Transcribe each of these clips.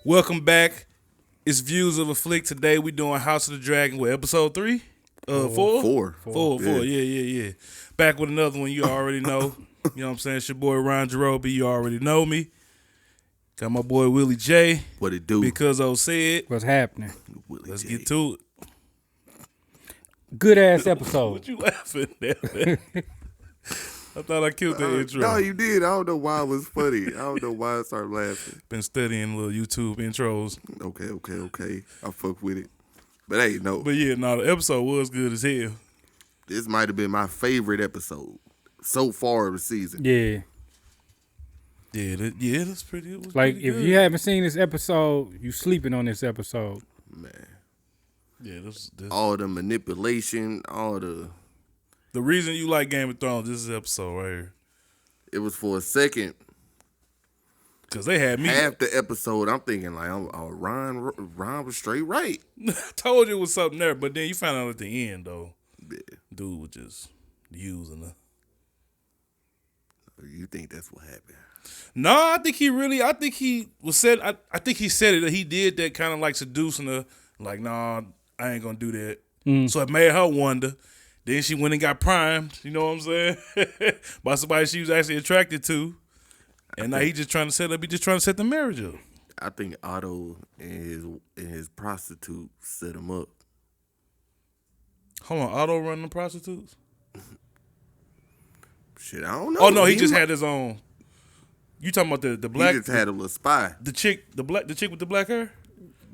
Welcome back. It's Views of a Flick. Today we doing House of the Dragon with episode 3? Four. Yeah. Back with another one you already know. You know what I'm saying? It's your boy Ron Jerobi. You already know me. Got my boy Willie J. What it do? Because O said. What's happening? Let's get to it. Good ass episode. What you laughing at, man? I thought I killed the intro. No, you did. I don't know why it was funny. I don't know why I started laughing. Been studying little YouTube intros. Okay. I fuck with it. But hey, no. But yeah, no, the episode was good as hell. This might have been my favorite episode so far of the season. Yeah. That's pretty. It was Like, pretty if good. you haven't seen this episode, you sleeping on this episode. Man. Yeah, this All the manipulation, all the... The reason you like Game of Thrones, this is episode right here. It was for a second. Because they had me. Half the episode, I'm thinking like, Ron was straight right. I told you it was something there, but then you found out at the end, though. Yeah. Dude was just using her. You think that's what happened? No, I think he said it that he did that kind of like seducing her. Like, nah, I ain't gonna do that. So it made her wonder. Then she went and got primed, you know what I'm saying? By somebody she was actually attracted to. And now he just trying to set the marriage up. I think Otto and his prostitute set him up. Hold on, Otto running the prostitutes? Shit, I don't know. Oh no, he just had his own. You talking about the black? He just had a little spy. The chick with the black hair?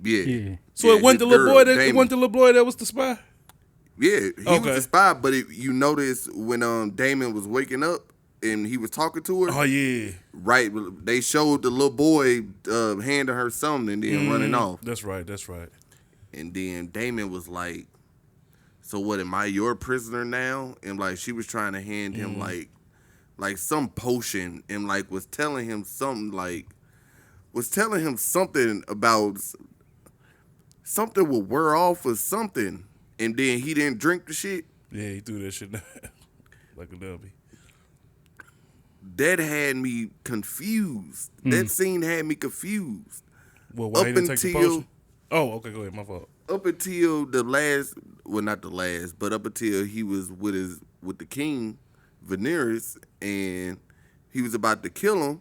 Yeah. So it wasn't the little boy that was the spy? Yeah, he Okay. was the spy, but you notice when Damon was waking up and he was talking to her. Oh yeah. Right, they showed the little boy handing her something and then running off. That's right. And then Damon was like, "So what? Am I your prisoner now?" And like she was trying to hand him like some potion and like was telling him something about something will wear off or something. And then he didn't drink the shit. Yeah, he threw that shit down like a dummy. That had me confused. That scene had me confused. Well, why he didn't take the potion? Oh, okay, go ahead. My fault. Up until the last, well, not the last, but up until he was with the king, Daenerys, and he was about to kill him,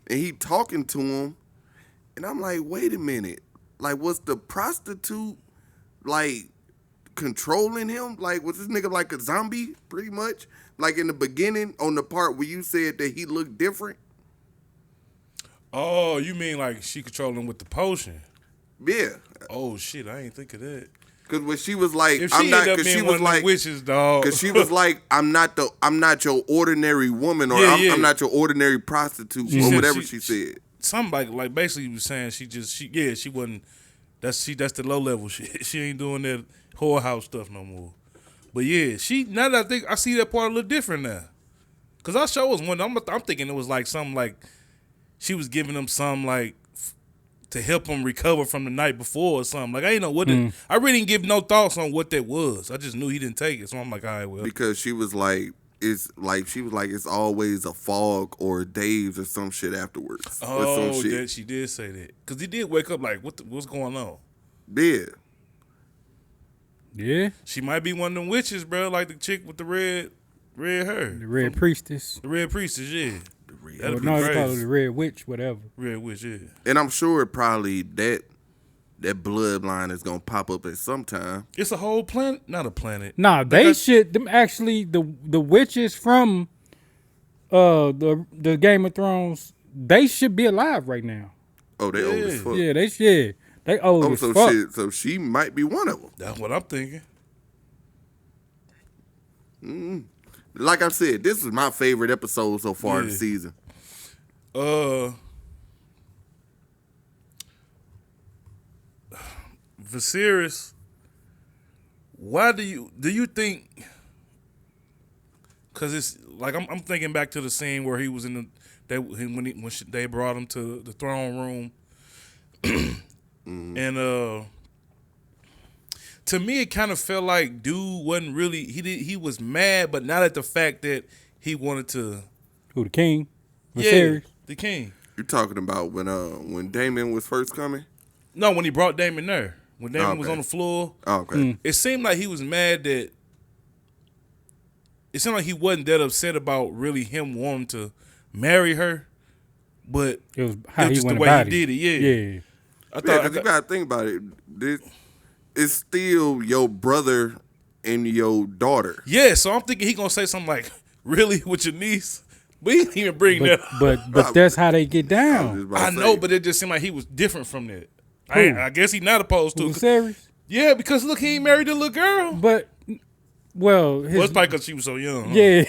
and he talking to him, and I'm like, wait a minute, like, was the prostitute like controlling him? Like, was this nigga like a zombie, pretty much? Like in the beginning, on the part where you said that he looked different. Oh, you mean like she controlled him with the potion? Yeah. Oh shit, I ain't think of that. Cause when she was like, If she I'm not, ended up cause being she one was of them like, witches, dog. cause she was like, I'm not your ordinary woman, or Yeah. I'm not your ordinary prostitute, or whatever she said. Somebody like basically was saying she wasn't. That's the low level shit. She ain't doing that whorehouse stuff no more. But yeah, now that I see that part a little different now. Cause our show was one. I'm thinking it was like something like she was giving him some like to help him recover from the night before or something. Like I didn't know what I really didn't give no thoughts on what that was. I just knew he didn't take it, so I'm like, all right, well. Because she was like, it's always a fog or days or some shit afterwards. Oh, or some shit. that she did say that. Cause he did wake up like, what's going on? Yeah. Yeah. She might be one of them witches, bro, like the chick with the red hair. The Red Priestess. The red priestess, yeah. That'd be No, they call crazy. her the Red Witch, whatever. Red witch, yeah. And I'm sure probably that bloodline is gonna pop up at some time. It's a whole planet, not a planet. Nah, them actually the witches from the Game of Thrones, they should be alive right now. Oh, they old as fuck. Yeah, they old as so fuck. so she might be one of them. That's what I'm thinking. Like I said, this is my favorite episode so far Yeah. this season. Viserys, why do you think? Because it's like I'm thinking back to the scene where he was in when they brought him to the throne room, and to me it kind of felt like dude wasn't really he was mad, but not at the fact that he wanted to. Who, the king? Yeah, the king. You talking about when Damon was first coming? No, when he brought Damon there. When Damon was Okay. on the floor, Oh, okay. it seemed like he was mad that. It seemed like he wasn't that upset about really him wanting to marry her, but It was how it was he just went the way about he it. did it. Yeah, Yeah. I Yeah, thought. because you gotta think about it. This it's still your brother and your daughter. Yeah, so I'm thinking he gonna say something like, "Really with your niece?" But he didn't even bring that. But that's how they get I was down. just about I to know, say. but it just seemed like he was different from that. Who? I guess he not opposed to. Was serious? Yeah, because look, he ain't married the little girl. But well, his, Well, it's probably because she was so young. Huh? yeah,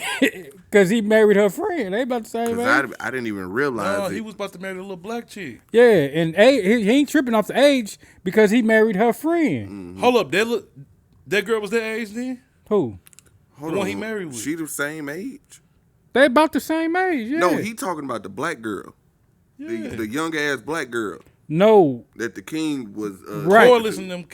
because he married her friend. They about the same 'Cause age. I didn't even realize No, it. he was about to marry the little black chick. Yeah, and he ain't tripping off the age because he married her friend. Hold up, that girl was that age then? Who? Hold the one on. he married with. She the same age? They about the same age. Yeah. No, he talking about the black girl. Yeah. The young ass black girl no. that the king was Right. Corliss and them.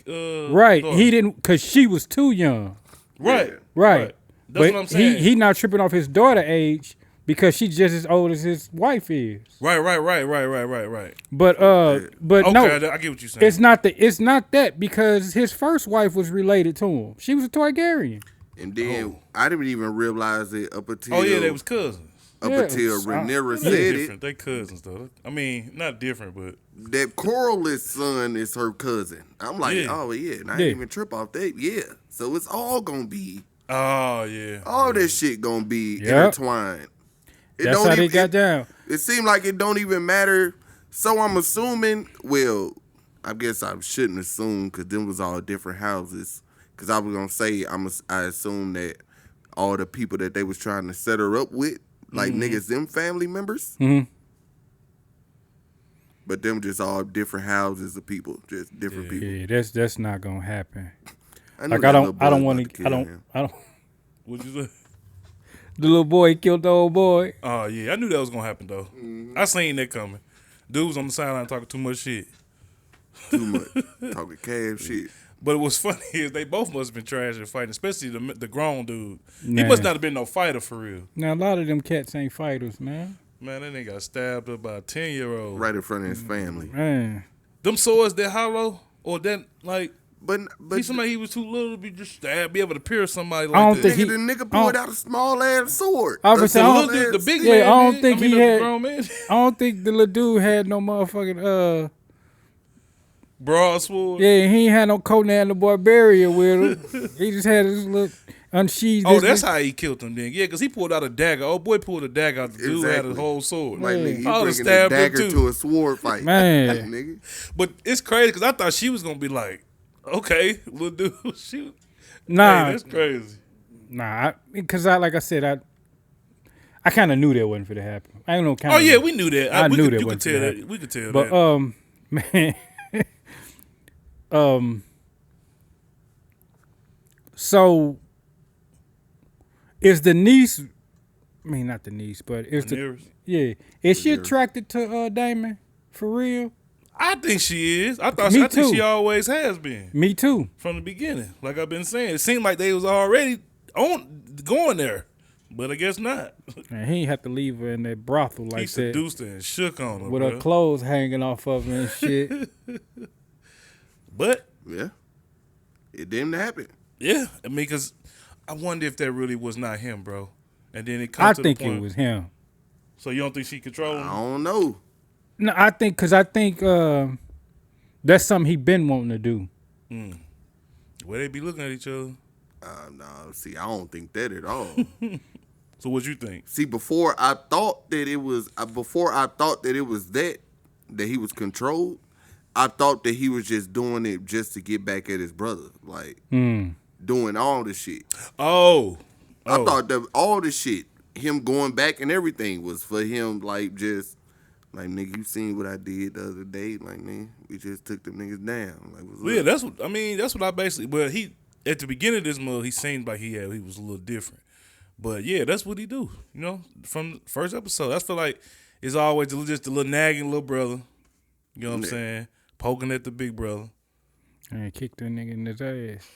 Right. daughters. He didn't because she was too young. Right. Yeah. Right. That's but what I'm saying. he not tripping off his daughter age because she's just as old as his wife is. Right. But Okay, no, I get what you're saying. it's not that because his first wife was related to him. She was a Targaryen. And then I didn't even realize it up until Oh yeah, they was cousins. up Yeah, until it's- Rhaenyra They said it different. They cousins though. I mean, not different, but that Corliss' son is her cousin. I'm like, Yeah. oh yeah, and I Yeah. didn't even trip off that. Yeah, so it's all gonna be oh yeah. all this shit gonna be Yep. intertwined. It That's how they got down. It seemed like it don't even matter. So I'm assuming. Well, I guess I shouldn't assume because them was all different houses. Because I was gonna say I assume that all the people that they was trying to set her up with, like niggas, them family members. Mhm. But them just all different houses of people, just different people. Yeah, that's not gonna happen. I knew Like that I little don't boy was want about to. kill him. I don't. What'd you say? The little boy killed the old boy. Oh yeah, I knew that was gonna happen though. I seen that coming. Dude was on the sideline talking too much shit. Too much talking cash shit. But what's funny is they both must have been trash at fighting, especially the grown dude. He Nah. must not have been no fighter for real. Now a lot of them cats ain't fighters, man. Man, that nigga got stabbed up by a 10-year-old. Right in front of his family. Man, Them swords that hollow or that like But he seemed like he was too little to be just stabbed, be able to pierce somebody I don't like think that. nigga, the nigga pulled out a small ass sword. I was A saying, small I The ass big stick. man. Yeah, I don't did. think he the had- grown man. I don't think the little dude had no motherfucking Broadsword. Yeah, he ain't had no Conan the Barbarian with him. He just had his little unsheathed. Oh, his that's little- how he killed him then. Yeah, because he pulled out a dagger. Oh, boy pulled a dagger out. The dude had a Exactly. whole sword. Like, nigga, Yeah. he I would've bringing a stabbed him, dagger too. to a sword fight. Man. nigga. But it's crazy because I thought she was going to be like, okay, little dude, shoot. Nah, Hey, that's crazy. because like I said, I kind of knew that wasn't for to happen. I don't know. Kinda Oh, yeah, we knew that. I we knew could, that you could wasn't tell gonna that. happen. We could tell But that. man, so is the niece? I mean, not the niece, but is the Daenerys. yeah? Is she Daenerys. attracted to Damon for real? I think she is. I Me think too. she always has been Me too. from the beginning. Like I've been saying, it seemed like they was already going there, but I guess not. And he ain't have to leave her in that brothel He like that seduced her and shook on her, with bro. her clothes hanging off of her and shit. But Yeah. It didn't happen. yeah, I mean, because I wonder if that really was not him, bro. And then it I comes to think the point. it was him. So you don't think she controlled I him? don't know. No, I think that's something he been wanting to do. Where they be looking at each other? No, see, I don't think that at all. So what you think? See, before I thought that it was that he was controlled, I thought that he was just doing it just to get back at his brother, like doing all the shit. Oh, I thought that all the shit, him going back and everything, was for him, like just like nigga, you seen what I did the other day, like man, we just took them niggas down, like what's well, yeah. up? That's what I mean. That's what I basically. Well, he at the beginning of this movie, he seemed like he was a little different. But yeah, that's what he do. You know, from the first episode, I feel like it's always just a little nagging little brother. You know what I'm Yeah. saying? Poking at the big brother. And kicked that nigga in his ass.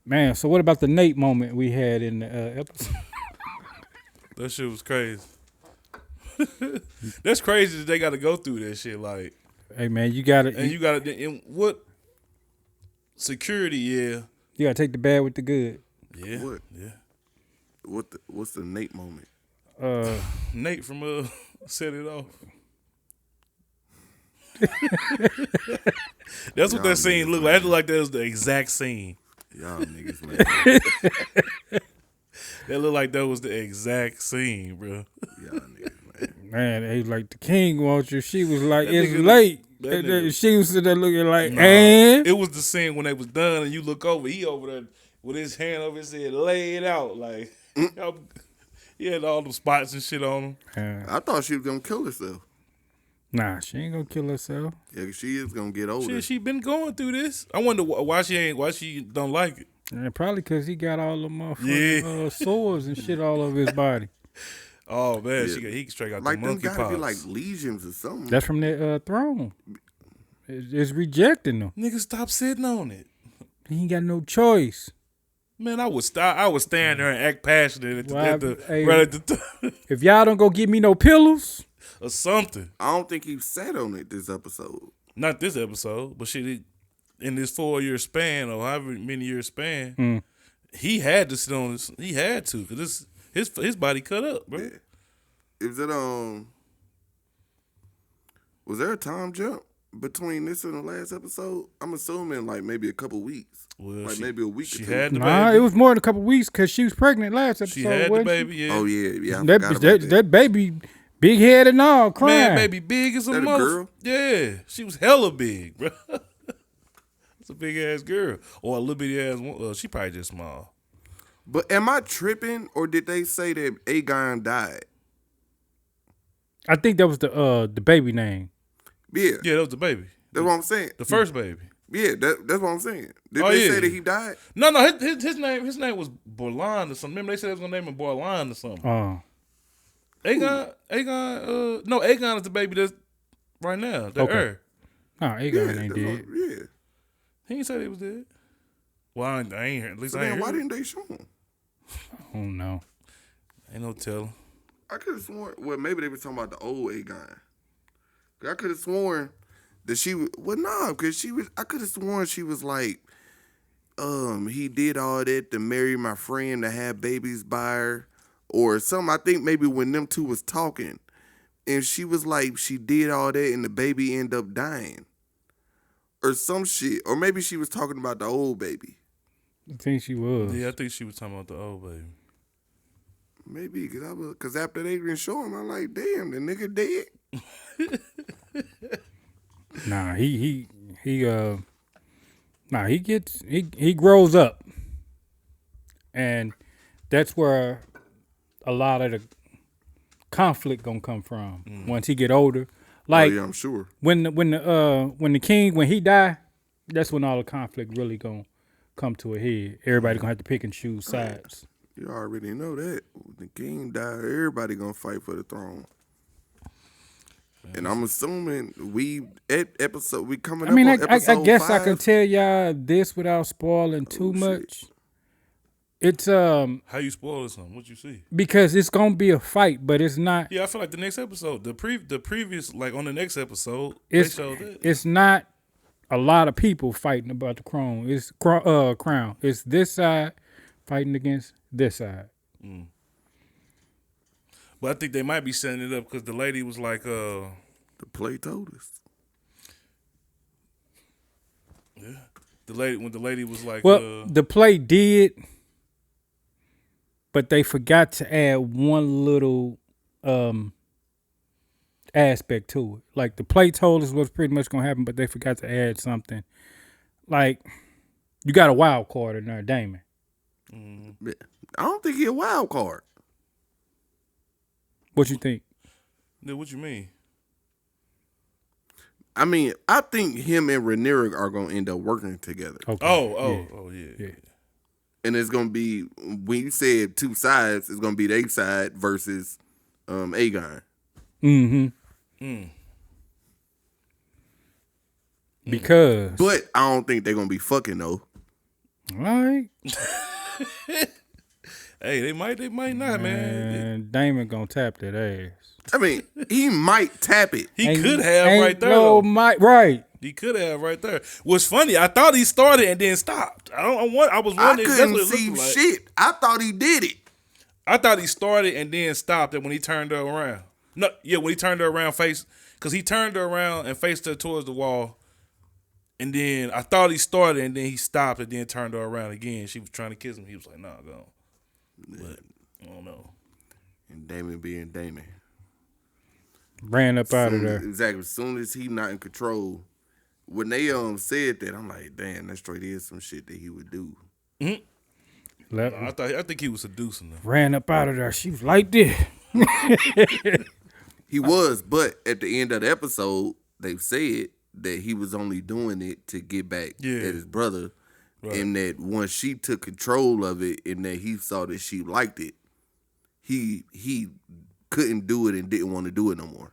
Man, so what about the Nate moment we had in the episode? That shit was crazy. That's crazy that they got to go through that shit. Like, Hey man, you gotta and you got to in what security? Yeah, you gotta take the bad with the good. yeah, What? yeah. What's the Nate moment? Nate from Set It Off. That's what Y'all that scene niggas, looked like. That looked like that was the exact scene. Y'all niggas, man. That looked like that was the exact scene, bro. Y'all niggas, man. Man, they like the king wants you. She was like, That it's nigga- late. that And nigga- she was sitting there looking like, Nah, and it was the scene when they was done, and you look over. He over there with his hand over his head, laid out like he had all the spots and shit on him. I thought she was gonna kill herself. Nah, she ain't gonna kill herself. Yeah, 'cause she is gonna get older. Shit, she been going through this. I wonder why she don't like it. And probably because he got all the motherfucking sores and shit all over his body. Oh man, Yeah. he straight got Like the them monkey gotta be pox. like lesions or something. That's from that throne. It's rejecting them. Nigga, stop sitting on it. He ain't got no choice. Man, I would stand there and act passionate Hey. right at the If y'all don't go get me no pillows, or something. I don't think he sat on it this episode. Not this episode, but shit. In this 4-year span or however many year span, he had to sit on this. He had to because his body cut up, bro. Yeah. Is it was there a time jump between this and the last episode? I'm assuming like maybe a couple weeks. Well, Like maybe a week She or two. had the nah, baby. it was more than a couple weeks because she was pregnant last episode. She had the wasn't baby. Yeah. Oh yeah. I That, forgot that, about that baby, big head and all, crying. Man, baby, big as a That a mother. girl? Yeah, she was hella big, bro. It's a big ass girl or a little bitty ass one. She probably just small. But am I tripping or did they say that Aegon died? I think that was the baby name. Yeah. Yeah, that was the baby, That's what I'm saying. the first baby. Yeah, that's what I'm saying. Did Oh, they yeah. say that he died? No, his name was Borland or something. Remember they said they was gonna name him Borland or something. Oh, Aegon is the baby that's right now. The Okay. heir. no, Aegon ain't that's dead. yeah. He ain't said he was dead. Well, I ain't heard. At least So I ain't then why heard. didn't they show him? Oh no. Ain't no telling. I could have sworn. Well, maybe they were talking about the old Aegon. 'Cause I could have sworn that she was. Well, no, because she was. I could have sworn she was like, he did all that to marry my friend to have babies by her, or something. I think maybe when them two was talking, and she was like, she did all that, and the baby ended up dying, or some shit, or maybe she was talking about the old baby. I think she was. Yeah, I think she was talking about the old baby. Maybe because after they didn't show him, I'm like, damn, the nigga dead. Nah, he grows up, and that's where a lot of the conflict gonna come from once he get older. Like Oh yeah, I'm sure. when the king when he die, that's when all the conflict really gonna come to a head. Everybody gonna have to pick and choose sides. You already know that. When the king died, everybody gonna fight for the throne. And I'm assuming we coming I mean, up on I episode guess 5. I can tell y'all this without spoiling too shit. much. It's How you spoiling something? What you see? because it's gonna be a fight, but it's not. Yeah, I feel like the next episode, the previous, like on the next episode, It's they showed that. it's not a lot of people fighting about the crown. It's crown. It's this side fighting against this side. But I think they might be setting it up because the lady was like, The play told us. the lady was like, Well, the play did, but they forgot to add one little aspect to it. Like the play told us what's pretty much gonna happen, but they forgot to add something. Like you got a wild card in there, Damon. Yeah. I don't think he a wild card. What you think? yeah, what you mean? I mean, I think him and Rhaenyra are gonna end up working together. Okay. Oh, yeah. Yeah. And it's gonna be, when you said two sides, it's gonna be their side versus Aegon. Mm-hmm. Because But I don't think they're gonna be fucking though. all right. Hey, they might not, man. And Damon gonna tap that ass. I mean, he might tap it. He Ain't- could have ain't right there. No, though. right. He could have right there. What's funny, I thought he started and then stopped. I was I wondering. That's couldn't what it see looked like. shit. I thought he did it. I thought he started and then stopped. And when he turned her around, no, yeah, when he turned her around, because he turned her around and faced her towards the wall. And then I thought he started and then he stopped and then turned her around again. She was trying to kiss him. He was like, "Nah, go." But I don't know. And Damon being Damon. Ran up out of there. Exactly. As soon as he not in control, when they said that, I'm like, damn, that straight is some shit that he would do. I think he was seducing her. Ran up out of there. She was like this. He was, but at the end of the episode, they said that he was only doing it to get back at his brother, and that once she took control of it, and that he saw that she liked it, he couldn't do it and didn't want to do it no more.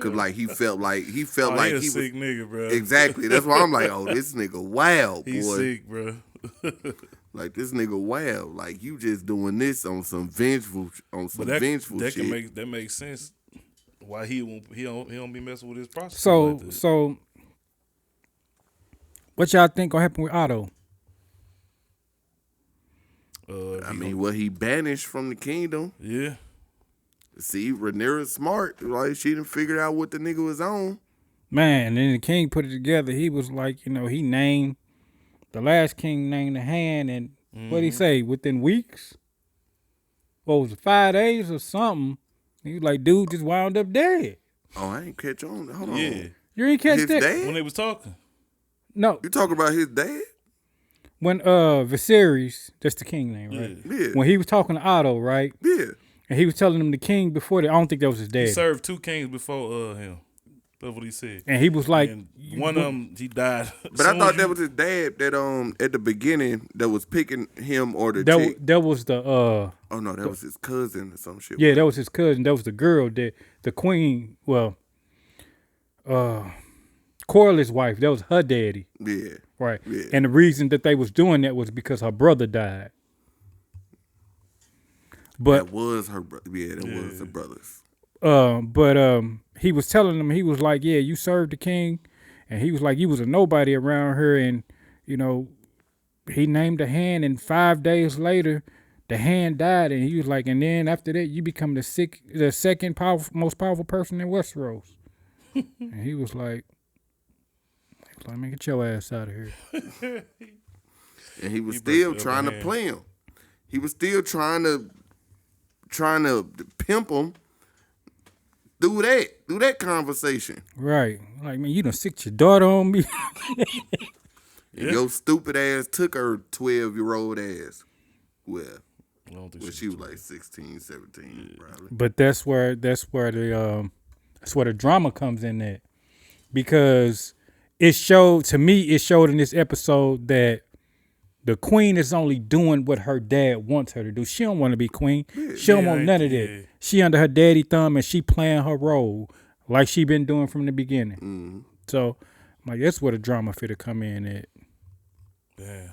Cause like he felt like He he a was sick nigga, bro. exactly. That's why I'm like, oh, this nigga wild, boy. He's sick, bro. Like this nigga wild. Like you just doing this on some vengeful that shit. That makes sense. Why he don't be messing with his prostitute. So like that. so what y'all think gonna happen with Otto? I mean, well, he banished from the kingdom. Yeah. See, Rhaenyra's smart. Like she done figured out what the nigga was on. Man, and then the king put it together. He was like, he named the last king named the hand, and what'd he say? Within weeks? What was it, 5 days or something? He was like, dude just wound up dead. Oh, I ain't catch on. Hold on. Yeah. You ain't catch His that? dad? When they was talking. No. You talking about his dad? When Viserys, that's the king name, right? Yeah. When he was talking to Otto, right? Yeah. And he was telling him the king before that, I don't think that was his He dad. served 2 kings before him. That's what he said. And he was like, And one of them, he died. But I thought that was his dad that at the beginning that was picking him or the chick. that was the Oh no, that was his cousin or some shit. yeah, that was his cousin. That was the girl that the queen, Corlys' wife. That was her daddy, Yeah. right? Yeah. And the reason that they was doing that was because her brother died. But That was her brother. Yeah, that was her brother's. he was telling them, he was like, yeah, you served the king, and he was like, you was a nobody around here, and he named a hand, and 5 days later the hand died, and he was like, and then after that you become the second most powerful person in Westeros. And he was like, man, get your ass out of here. And he was He still broke the trying to hand. play him. He was still trying to pimp him through that conversation. Right. Like, man, you done sicked your daughter on me. And your stupid ass took her 12-year-old ass. Well, I don't think she was like 16, 17, probably. But that's where the drama comes in at, because it showed in this episode that the queen is only doing what her dad wants her to do. She don't want to be queen. She don't want none of that. yeah. She under her daddy thumb, and she playing her role like she been doing from the beginning. Mm-hmm. So, like, that's where the drama fit to come in at. Yeah.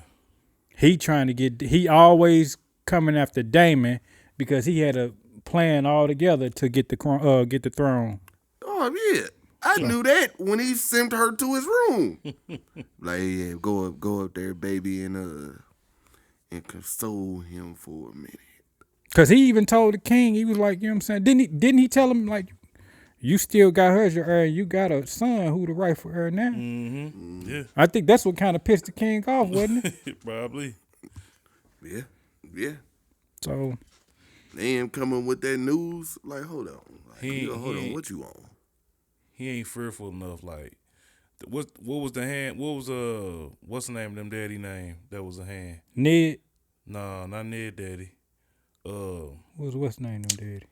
He always coming after Damon because he had a plan all together to get the throne. Oh yeah, I knew that when he sent her to his room. Like, yeah, go up there, baby, and console him for a minute. Cause he even told the king, he was like, you know what I'm saying? Didn't he tell him, like, you still got her as your heir, you got a son who the rightful heir now? Mm-hmm. Yeah. I think that's what kind of pissed the king off, wasn't it? Probably. Yeah. So They ain't coming with that news. Like, hold on. Like, hold on, what you on? He ain't fearful enough. Like, what was the hand? What was what's the name of them daddy name? That was a hand. Ned, Nah, not Ned Daddy. what's the name of him, daddy?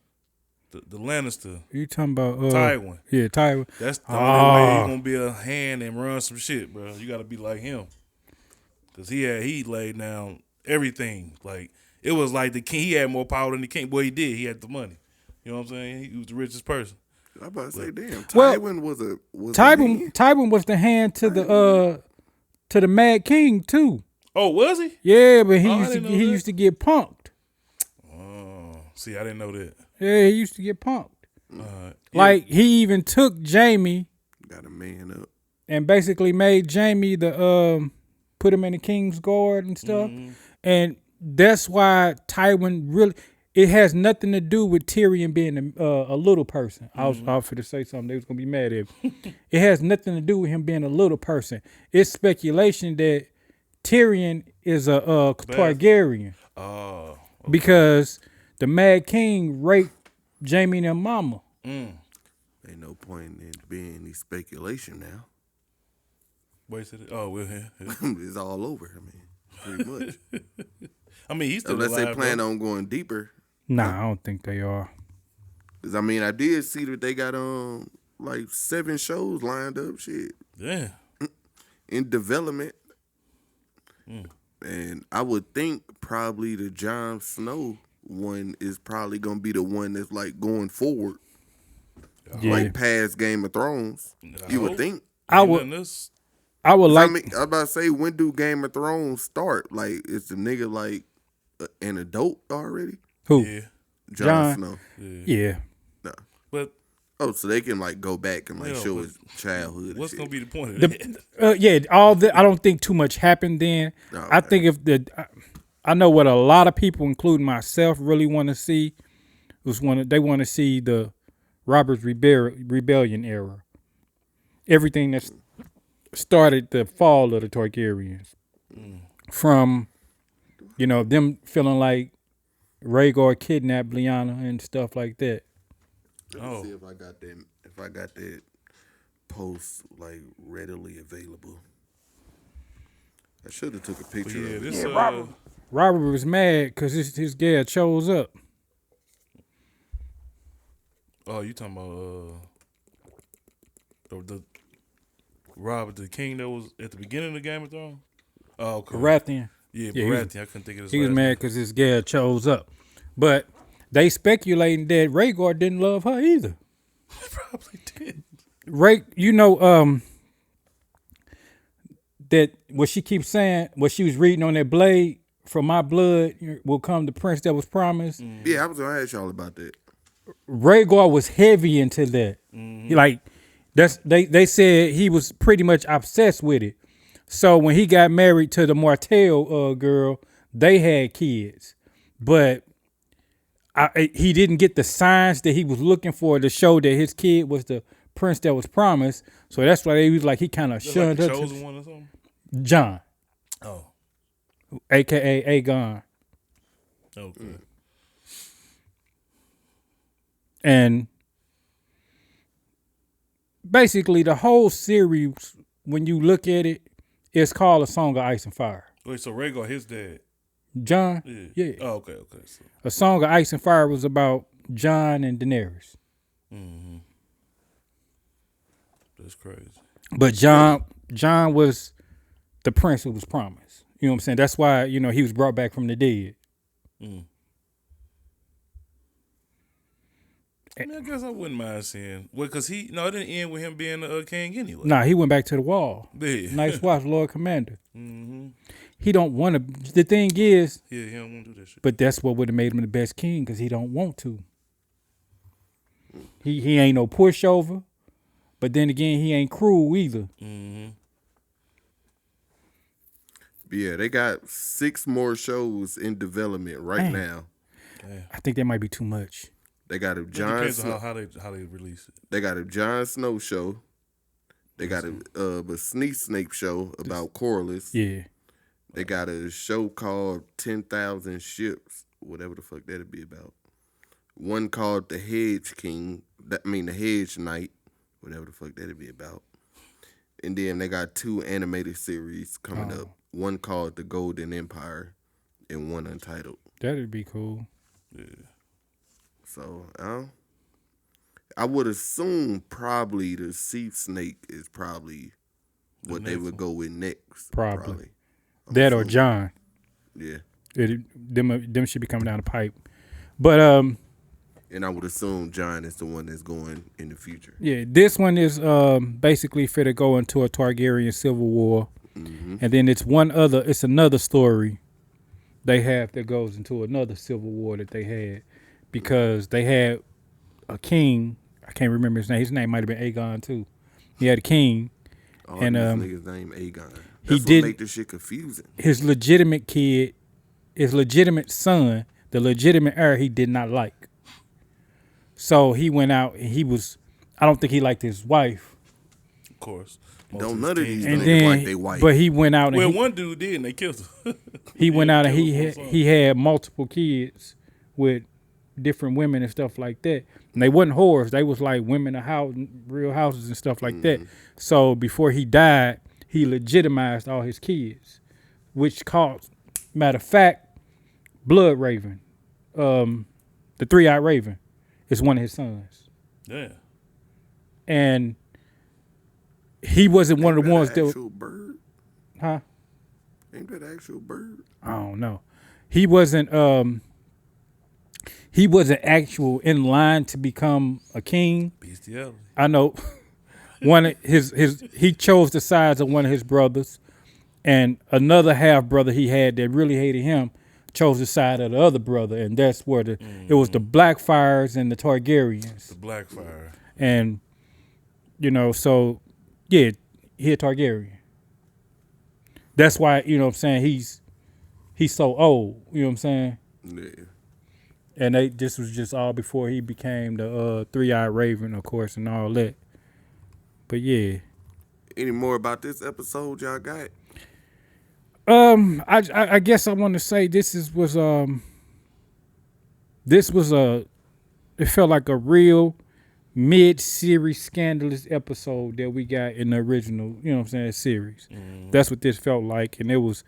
The Lannister. You talking about Tywin. Yeah, Tywin. That's the only way he gonna be a hand and run some shit, bro. You gotta be like him. Cause he laid down everything. Like, it was like the king. He had more power than the king. Boy, he did. He had the money. You know what I'm saying? He was the richest person. I about to say, damn. Well, Tywin was a hand. Tywin was the hand to the Mad King too. Oh, was he? Yeah, but he Oh, I used to didn't know he that. used to get punked. See, I didn't know that. Yeah, he used to get punked. Yeah. Like he even took Jamie Got a man up. and basically made Jamie the put him in the King's Guard and stuff. And that's why Tywin really, it has nothing to do with Tyrion being a little person. I was offered to say something they was gonna be mad at. It has nothing to do with him being a little person. It's speculation that Tyrion is a Targaryen Oh. because the Mad King raped Jamie and her mama. Ain't no point in being any speculation now. Wait till oh, we're here. It's all over. I mean, pretty much. I mean, he's still Unless alive, they plan bro. on going deeper. Nah, I don't think they are. 'Cause I mean, I did see that they got like 7 shows lined up. Shit. Yeah. In development. And I would think probably the Jon Snow one is probably gonna be the one that's like going forward, Yeah. like past Game of Thrones. You would think. I Ain't would nothing else. I would like I mean, I was about to say, when do Game of Thrones start? Like, is the nigga like an adult already? who? Yeah. Jon Jon. Snow. Yeah. No. But Oh, so they can like go back and like Yeah, show but his childhood. And what's shit. gonna be the point of that? Yeah, all the I don't think too much happened then. No, I okay. think if I know what a lot of people, including myself, really want to see they want to see the Robert's Rebellion era. Everything that's started the fall of the Targaryens. From, them feeling like Rhaegar kidnapped Lyanna and stuff like that. Let me Oh. see if I got that. If I got that post like readily available. I should have took a But picture yeah, of it. this Robert was mad because his gal chose up. Oh, you talking about the Robert the King that was at the beginning of the Game of Thrones? Oh, okay. Baratheon. Yeah, Yeah, he was- Baratheon. I couldn't think of his He was last mad name. because his gal chose up. But they speculating that Rhaegar didn't love her either. Probably did. That what she keeps saying, what she was reading on that blade, from my blood will come the prince that was promised. Yeah, I was gonna ask y'all about that. Rhaegar was heavy into that. Like they said he was pretty much obsessed with it. So when he got married to the Martell girl, they had kids, but he didn't get the signs that he was looking for to show that his kid was the prince that was promised. So that's why they was like he kind of That's like shunned the her chosen to one or something. John, Oh, aka Aegon. okay. And basically, the whole series, when you look at it, it's called A Song of Ice and Fire. Wait, so Rhaegar, his dad? John, Yeah. yeah. Oh, okay. So, A Song of Ice and Fire was about John and Daenerys. that's crazy. But John was the prince who was promised. You know what I'm saying? That's why, he was brought back from the dead. I mean, I guess I wouldn't mind seeing. Well, because it didn't end with him being a king anyway. Nah, he went back to the wall. Yeah. Nice watch, Lord Commander. He don't want to. The thing is, Yeah, he don't want to do that shit. but that's what would have made him the best king because he don't want to. He ain't no pushover, but then again, he ain't cruel either. But yeah, they got 6 more shows in development right Dang. now. I think that might be too much. They got a It Jon depends Snow. on how they release it. They got a Jon Snow show. They got a Sneak Snake show about Corlys. Yeah. They got a show called 10,000 Ships, whatever the fuck that'd be about. One called The Hedge King, the Hedge Knight, whatever the fuck that'd be about. And then they got 2 animated series coming up. One called The Golden Empire and one untitled. That'd be cool. So, I would assume probably the Sea Snake is probably what they would go with next. Probably. That or John. Yeah. Them should be coming down the pipe. But And I would assume John is the one that's going in the future. yeah, this one is basically fit to go into a Targaryen civil war. And then it's another story they have that goes into another civil war that they had because they had a king. I can't remember his name. His name might have been Aegon too. He had a king. All And, these um, niggas name Aegon. he That's what did- make this shit confusing. His legitimate kid, his legitimate son, the legitimate heir, he did not like. So he went out and he was. I don't think he liked his wife. Of course. Don't none of these And niggas then, like they white. but he went out and Well, he, one dude did, and they killed him. he went out and killed one son. he had multiple kids with different women and stuff like that. And they wasn't whores. They was like women of house, real houses and stuff like that. So before he died, he legitimized all his kids, which caused, matter of fact, Blood Raven, the three-eyed raven, is one of his sons. Yeah. And he wasn't one of the ones that, actual bird. huh? Ain't that actual bird? I don't know. He wasn't actual in line to become a king. Bestiality. I know one of he chose the sides of one of his brothers, and another half brother he had that really hated him chose the side of the other brother, and that's where it was the Blackfires and the Targaryens. The Blackfire. And so yeah, he a Targaryen. That's why, you know what I'm saying, he's so old, you know what I'm saying? Yeah. And this was just all before he became the three-eyed raven, of course, and all that. But yeah. Any more about this episode y'all got? I guess I want to say it felt like a real mid-series scandalous episode that we got in the original, you know what I'm saying, series. That's what this felt like, and it was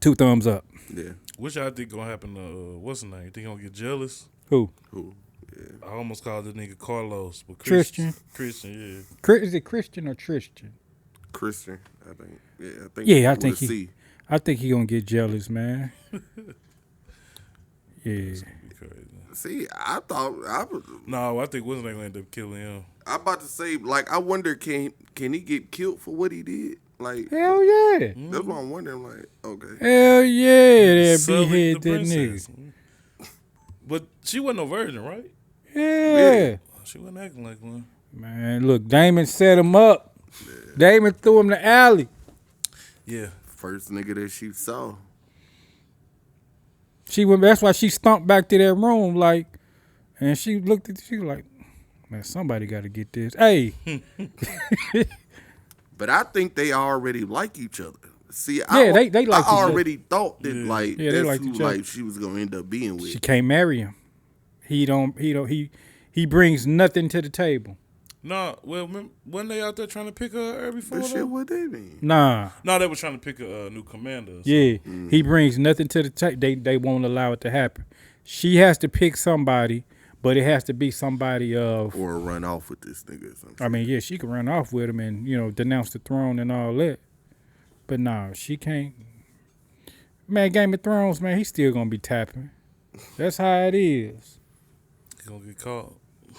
2 thumbs up. Yeah. Which I think gonna happen to what's his name? You think he gonna get jealous? Who? Cool. Yeah. I almost called the nigga Carlos, but Christian. Christian, Is it Christian or Tristan? Christian, I think. Yeah, I think. Yeah, I with think a C. I think he gonna get jealous, man. Yeah. yeah. Be crazy. See, I thought I was. No, I think what's his name gonna end up killing him. I'm about to say, like, I wonder can he get killed for what he did? Like, Hell yeah. that's what I'm wondering. Like, okay, Hell yeah. That Sully behead the that princess. nigga. But she wasn't no virgin, right? Yeah. She wasn't acting like one. Man, look, Damon set him up. Damon threw him the alley. Yeah. first nigga that she saw. She went. That's why she stomped back to that room, like, and she looked at. She was like, man, somebody got to get this. Hey, But I think they already like each other. See, Yeah, they like each I other. already thought that like Yeah, they that's liked who each other. like she was gonna end up being with. she can't marry him. He brings nothing to the table. No, well, when they out there trying to pick her before But though? shit, what they mean? Nah, No, they were trying to pick a new commander. So. yeah, he brings nothing to the table. They won't allow it to happen. She has to pick somebody, but it has to be somebody of. Or run off with this nigga or something. I mean, yeah, she can run off with him and denounce the throne and all that, but nah, she can't. Man, Game of Thrones, man, he's still gonna be tapping. That's how it is. He's gonna get caught.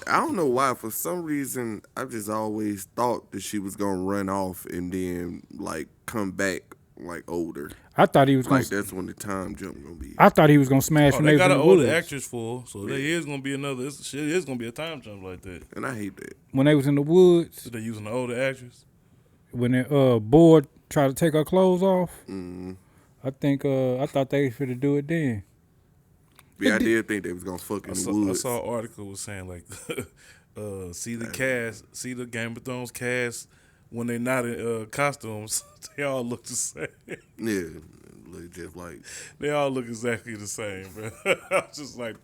I don't know why. For some reason, I just always thought that she was gonna run off and then like come back like older. I thought he was gonna. Like that's when the time jump gonna be. I thought he was gonna smash Oh, when they they got was an in the older woods. actress for, so there is gonna be another. Shit is gonna be a time jump like that. And I hate that. When they was in the woods, So they using the older actress. when the board tried to take her clothes off, Mm. I thought they should do it then. Yeah, I did think they was gonna fuck in I the saw, woods. an article was saying like, see the Game of Thrones cast when they not in costumes, they all look the same. Yeah, look just like They all look exactly the same, bro. I was just like,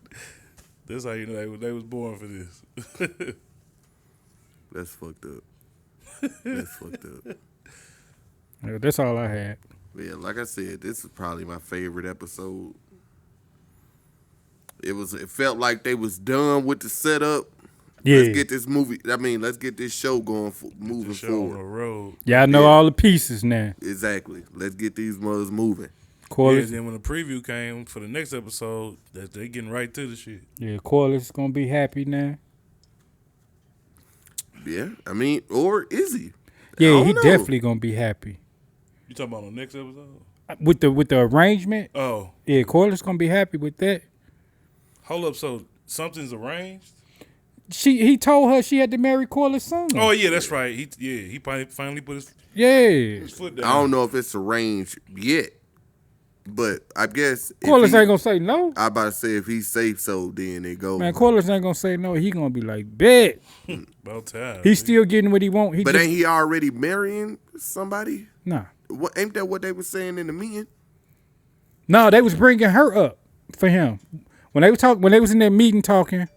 that's how you know they was born for this. that's fucked up. That's fucked up. Yeah, that's all I had. Yeah, like I said, this is probably my favorite episode. It felt like they was done with the setup. Yeah, Let's get this movie. I mean, let's get this show going, moving The show on the forward. road. yeah, I know Yeah. all the pieces now. Exactly. Let's get these mothers moving. Corliss, Yeah, then when the preview came for the next episode, that they getting right to the shit. yeah, Corliss gonna be happy now. Yeah, I mean, or is he? I Yeah, don't he know. definitely gonna be happy You talking about on the next episode? with the arrangement. Oh, Yeah, Corliss gonna be happy with that. Hold up, so something's arranged? He told her she had to marry Corliss's son. Oh yeah, that's right. He finally put his Yeah. foot down. I don't know if it's arranged yet, but I guess if Corliss he- ain't gonna say no. I about to say if he's safe, so then it goes. Man, Corliss ain't gonna say no. He gonna be like, bet. About time. He's still getting what he want. He But just, ain't he already marrying somebody? nah. What, ain't that what they were saying in the meeting? No, they was bringing her up for him. When they was in that meeting talking,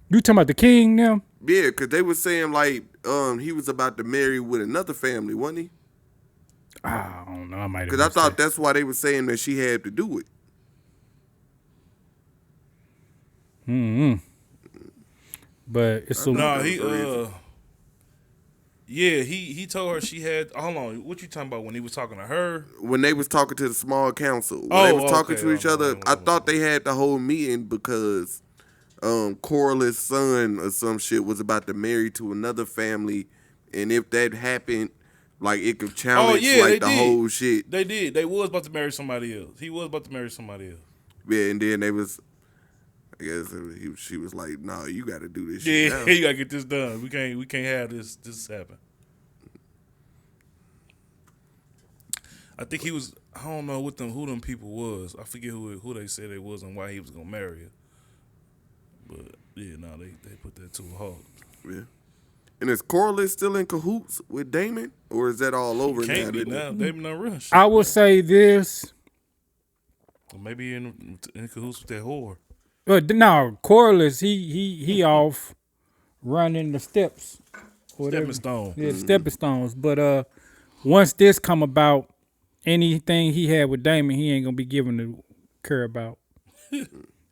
you talking about the king now? Yeah, because they were saying like he was about to marry with another family, wasn't he? I don't know. I might have. Because I thought that's why they were saying that she had to do it. But it's so. No, That was the reason. he told her she had. Hold on, what you talking about when he was talking to her? When they was talking to the small council, when Oh, they was talking okay. to each other, I thought they had the whole meeting because Corliss' son or some shit was about to marry to another family, and if that happened, like it could challenge yeah, like they the did. whole shit. They did. They was about to marry somebody else. He was about to marry somebody else. Yeah, and then they was, I guess she was like, "No, you got to do this Yeah, shit now." you gotta get this done. We can't have this happen. I think he was. I don't know who them people was. I forget who they said they was and why he was gonna marry her. But yeah, no, they put that to a halt. Yeah. And is Corliss still in cahoots with Damon, or is that all over Can't be now? now. They not rush. I will say this. Maybe in cahoots with that whore. But no, Corliss, he off running the steps. Whatever. Stepping stone. Yeah, stepping stones. But once this come about, anything he had with Damon, he ain't gonna be given to care about.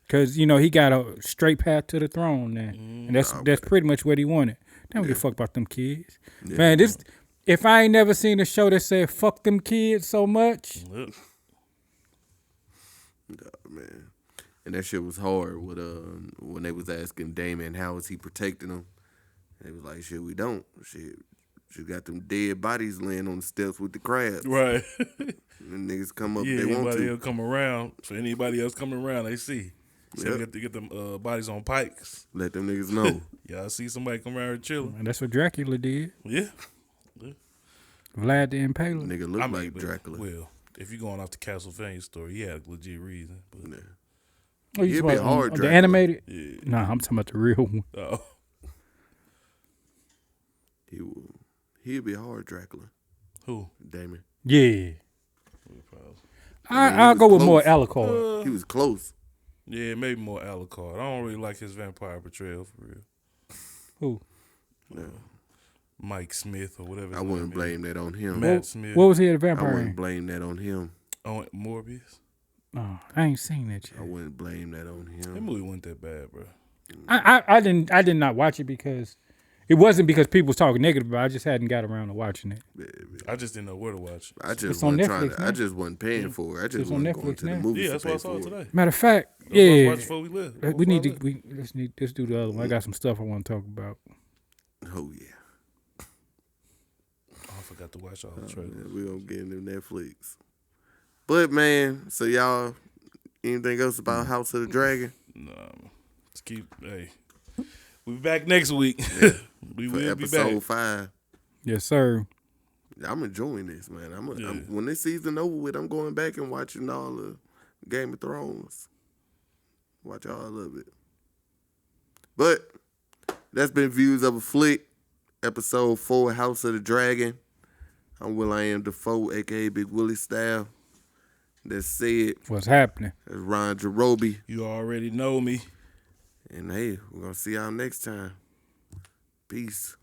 Cause he got a straight path to the throne now, and that's pretty much what he wanted. Don't give a fuck about them kids, man. If I ain't never seen a show that said "fuck them kids" so much, Look, Man, and that shit was hard with when they was asking Damon how is he protecting them. They was like, "Shit, we don't. Shit, she got them dead bodies laying on the steps with the crabs. right. And niggas come up, Yeah, they want anybody to. else come around. So anybody else coming around, they see. So Yep. we got to get them bodies on pikes. Let them niggas know. Y'all see somebody come around here chilling. and that's what Dracula did. Yeah. Vlad the Impaler. Nigga look I mean, like but, Dracula. Well, if you're going off the Castlevania story, he had a legit reason. But, Yeah. Oh, you He'd talking be about hard the Dracula. animated? yeah. Nah, I'm talking about the real one. Oh. He'd be hard Dracula. Who? Damon. Yeah, I mean, he I'll was go with more close. Alucard. He was close. Yeah, maybe more Alucard. I don't really like his vampire portrayal for real. Who? Mike Smith or whatever. I his wouldn't name blame that on him. Matt Smith. What was he a I vampire? wouldn't in? blame that on him. Oh, Morbius. Oh, I ain't seen that I yet. wouldn't blame that on That him. movie wasn't that bad, bro. I did not watch it because it wasn't because people was talking negative about it. I just hadn't got around to watching it. I just didn't know where to watch. I just It's on wasn't trying Netflix to. now. I just wasn't paying for it. I just It's on wasn't going Netflix to the now. movies Yeah, to that's pay what I saw for it. today. Matter of fact, That's what I was yeah, watching before we left. we Before need I to left. let's do the other one. I got some stuff I want to talk about. Oh yeah. Oh, I forgot to watch all the trailers. Yeah, we gonna get into Netflix. But man, so y'all, anything else about House of the Dragon? No, let's keep. Hey, we'll be back next week. We For will be episode back. 5. Yes, sir. I'm enjoying this, man. Yeah. When this season over with, I'm going back and watching all the Game of Thrones. Watch all of it. But that's been Views of a Flick, episode 4, House of the Dragon. I'm Will.I.am Defoe, aka Big Willie Style. That's said. What's happening? That's Ron Jarobi. You already know me. And hey, we're gonna see y'all next time. Peace.